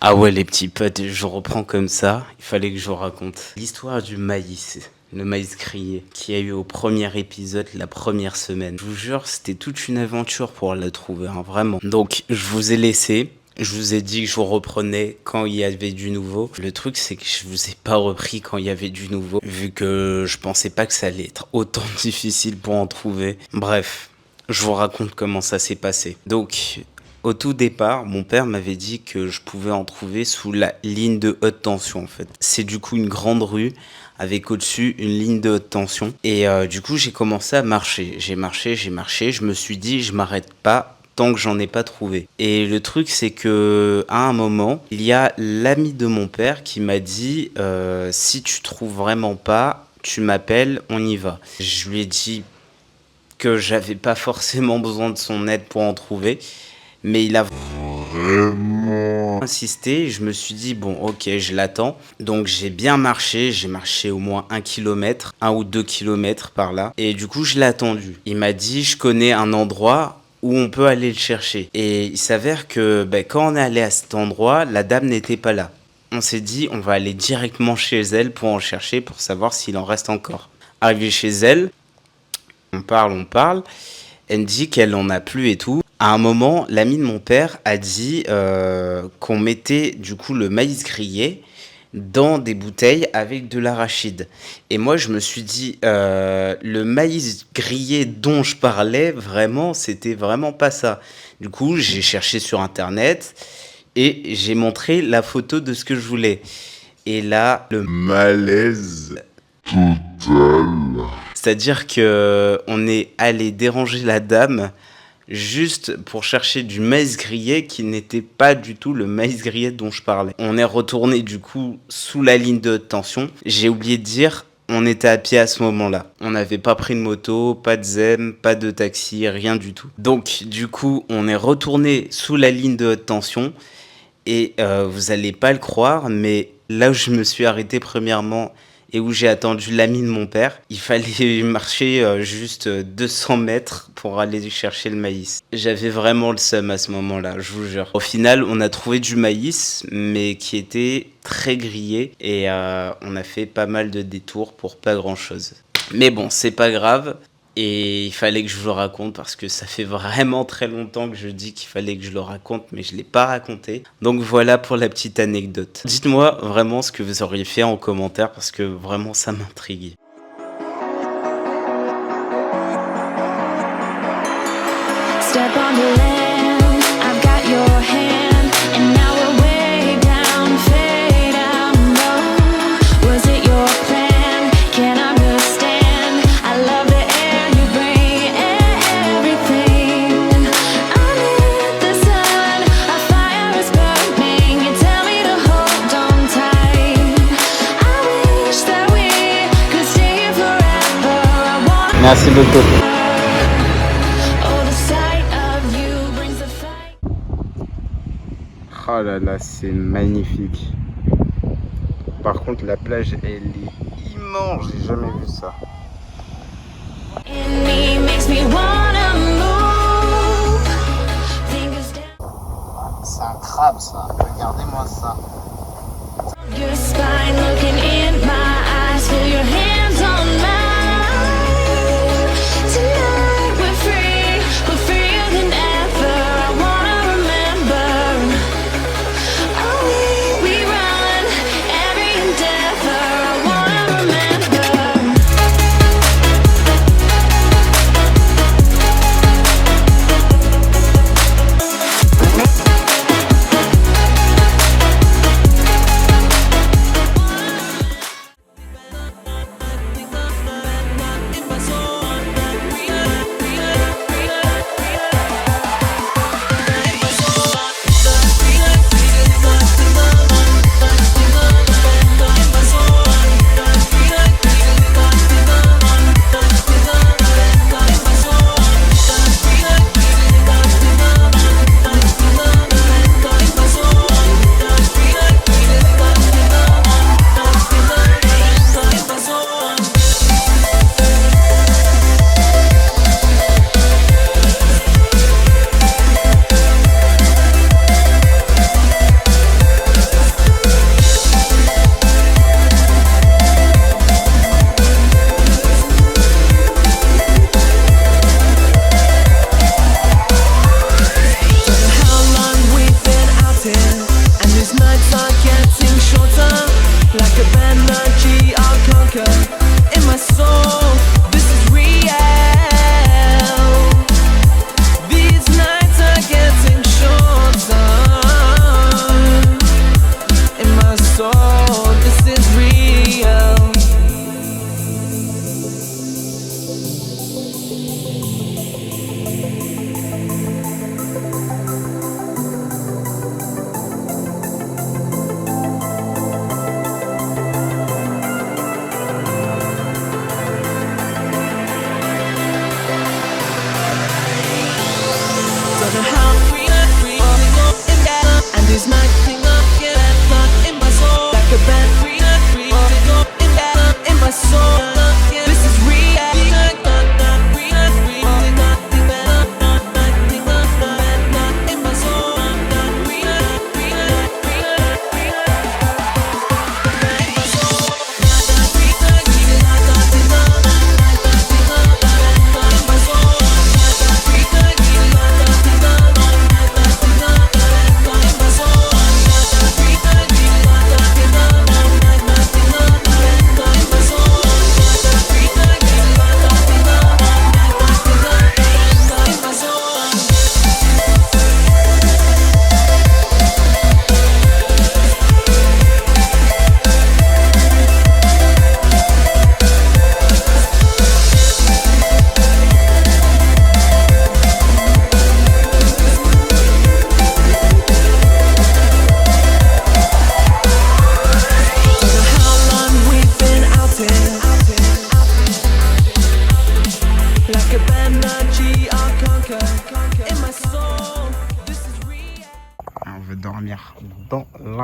Ah ouais, les petits potes, je reprends comme ça. Il fallait que je vous raconte l'histoire du maïs. Le maïs grillé, qui a eu au premier épisode la première semaine. Je vous jure, c'était toute une aventure pour le trouver, hein, vraiment. Donc, je vous ai laissé. Je vous ai dit que je vous reprenais quand il y avait du nouveau. Le truc, c'est que je vous ai pas repris quand il y avait du nouveau, vu que je pensais pas que ça allait être autant difficile pour en trouver. Bref, je vous raconte comment ça s'est passé. Donc, au tout départ, mon père m'avait dit que je pouvais en trouver sous la ligne de haute tension, en fait. C'est du coup une grande rue avec au-dessus une ligne de haute tension. Et du coup, j'ai commencé à marcher. J'ai marché. Je me suis dit, je m'arrête pas tant que j'en ai pas trouvé. Et le truc, c'est que à un moment, il y a l'ami de mon père qui m'a dit, si tu trouves vraiment pas, tu m'appelles, on y va. Je lui ai dit que j'avais pas forcément besoin de son aide pour en trouver. Mais il a vraiment insisté. Je me suis dit, bon, ok, je l'attends. Donc j'ai bien marché. J'ai marché au moins 1 kilomètre, 1 ou 2 kilomètres par là. Et du coup, je l'ai attendu. Il m'a dit, je connais un endroit où on peut aller le chercher. Et il s'avère que quand on est allé à cet endroit, la dame n'était pas là. On s'est dit, on va aller directement chez elle pour en chercher, pour savoir s'il en reste encore. Arrivé chez elle, on parle. Elle me dit qu'elle en a plus et tout. À un moment, l'ami de mon père a dit qu'on mettait du coup le maïs grillé dans des bouteilles avec de l'arachide. Et moi, je me suis dit, le maïs grillé dont je parlais, vraiment, c'était vraiment pas ça. Du coup, j'ai cherché sur Internet et j'ai montré la photo de ce que je voulais. Et là, le malaise total. C'est-à-dire que on est allé déranger la dame juste pour chercher du maïs grillé qui n'était pas du tout le maïs grillé dont je parlais. On est retourné du coup sous la ligne de haute tension. J'ai oublié de dire, on était à pied à ce moment-là. On n'avait pas pris de moto, pas de zem, pas de taxi, rien du tout. Donc du coup, on est retourné sous la ligne de haute tension et vous allez pas le croire, mais là où je me suis arrêté premièrement et où j'ai attendu l'ami de mon père, il fallait marcher juste 200 mètres pour aller chercher le maïs. J'avais vraiment le seum à ce moment-là, je vous jure. Au final, on a trouvé du maïs, mais qui était très grillé, et on a fait pas mal de détours pour pas grand-chose. Mais bon, c'est pas grave. Et il fallait que je vous le raconte parce que ça fait vraiment très longtemps que je dis qu'il fallait que je le raconte, mais je ne l'ai pas raconté. Donc voilà pour la petite anecdote. Dites-moi vraiment ce que vous auriez fait en commentaire parce que vraiment ça m'intrigue. Step on the land, I've got your hand, and now we're way down, fade out low. Was it your plan? Can't understand. I love the air you bring, everything. Under the sun, a fire is burning. You tell me to hold on tight. I wish that we could stay here forever. I want. Merci beaucoup. Oh, the sight of you brings the fight. Oh là là, c'est magnifique. Par contre, la plage, elle est immense. J'ai jamais vu ça. In me makes me wanna move. Fingers down C'est un crabe, ça. Regardez-moi ça. your spine, looking in my eyes. Feel your hands on mine. Tonight we're freer than ever. I wanna remember. Oh, we run every endeavor. I wanna remember.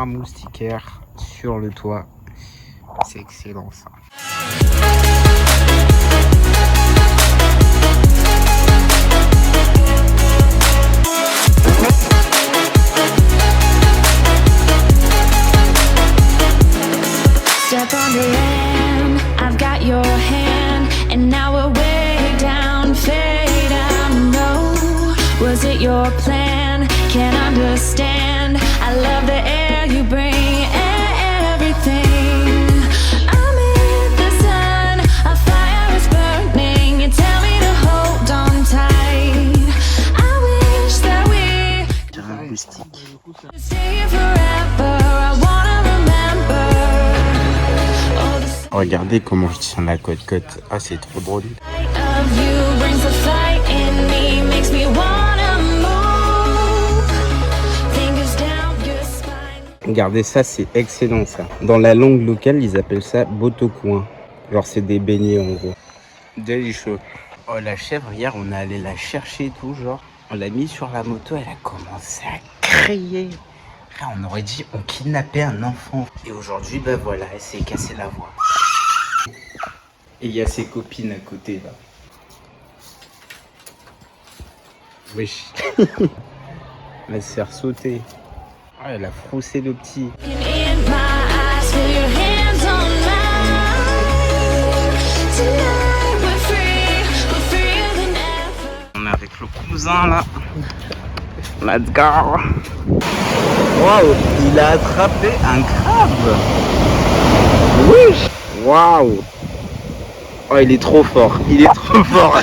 un moustiquaire sur le toit. C'est excellent ça. Step on the land, I've got your hand, and now we're way down, fade out. No, was it your plan? Can't understand. I love the air you bring, everything. I'm in the sun, a fire is burning. You tell me to hold on tight. I wish that we could stay here forever. I wanna remember. Regardez comment je tiens la côte-côte. Ah, c'est trop drôle. Of you brings the fight in me, makes me wanna move. Fingers down your spine. Regardez ça, c'est excellent ça. Dans la langue locale, ils appellent ça botocoin. Genre c'est des beignets en gros. Délicieux. Oh la chèvre, hier on est allé la chercher et tout, genre. On l'a mis sur la moto, elle a commencé à crier. Frère, on aurait dit on kidnappait un enfant. Et aujourd'hui, bah voilà, elle s'est cassée la voix. Et il y a ses copines à côté là. Wesh. Elle va se faire sauter. Ah, elle a froussé le petit. In my eyes, feel your hands on mine. Tonight we're freer than ever. On est avec le cousin là. Let's go. Waouh, il a attrapé un crabe. Oui. Waouh. Oh, il est trop fort. Il est trop fort.